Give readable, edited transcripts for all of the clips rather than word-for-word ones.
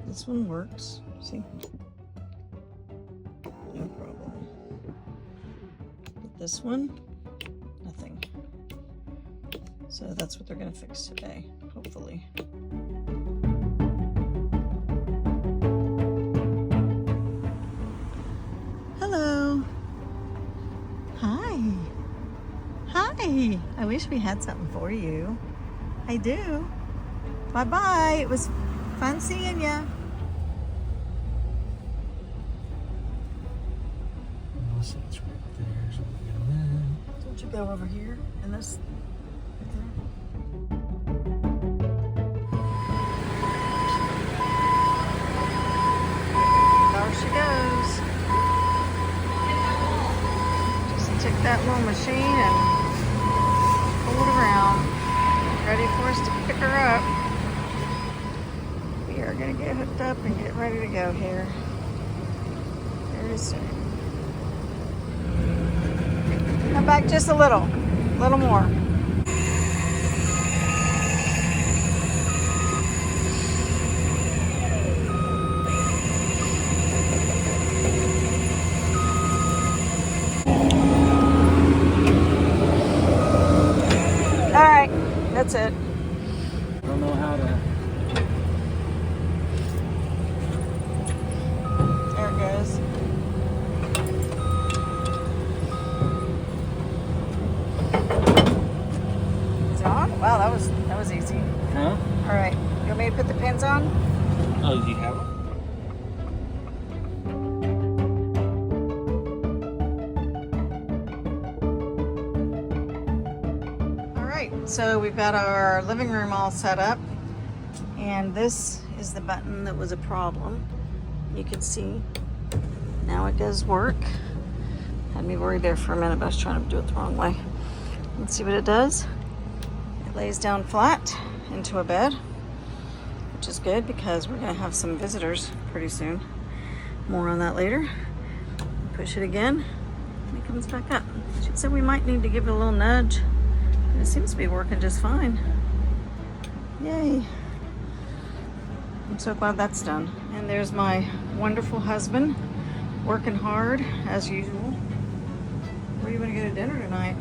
This one works. See? No problem. But this one, nothing. So that's what they're going to fix today, hopefully. Hello. Hi. Hi. I wish we had something for you. I do. Bye-bye. It was fun seeing ya. It's right there, so we get them Don't you go over here and this right there? There she goes. Just take that little machine and pull it around. Ready for us to pick her up. We are gonna get hooked up and get ready to go here very soon. Come back just a little more. All right, that's it. I don't know how to. There it goes. Is it on? Wow, that was easy. Huh? All right, you want me to put the pins on? Oh, do you have one? All right, so we've got our living room all set up, and this is the button that was a problem. You can see now it does work. Had me worried there for a minute, but I was trying to do it the wrong way. Let's see what it does. It lays down flat into a bed, which is good because we're gonna have some visitors pretty soon. More on that later. Push it again, and it comes back up. She said we might need to give it a little nudge. And it seems to be working just fine. Yay. I'm so glad that's done. And there's my wonderful husband working hard as usual. Where are you gonna go to dinner tonight?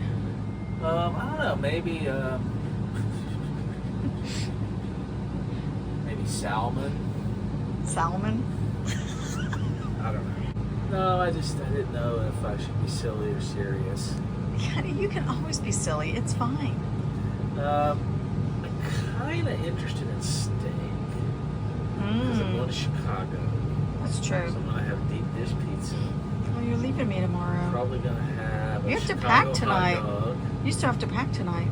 I don't know. Maybe salmon. Salmon? I don't know. No, I didn't know if I should be silly or serious. Yeah, you can always be silly. It's fine. I'm kind of interested in steak because I'm going to Chicago. That's true. So I'm gonna have deep dish pizza. Oh, you're leaving me tomorrow. Probably gonna have. You have to Chicago pack hot tonight. dog. You still have to pack tonight.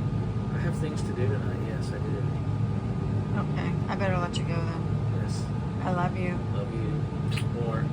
I have things to do tonight. Yes, I do. Okay, I better let you go then. Yes. I love you. Love you more.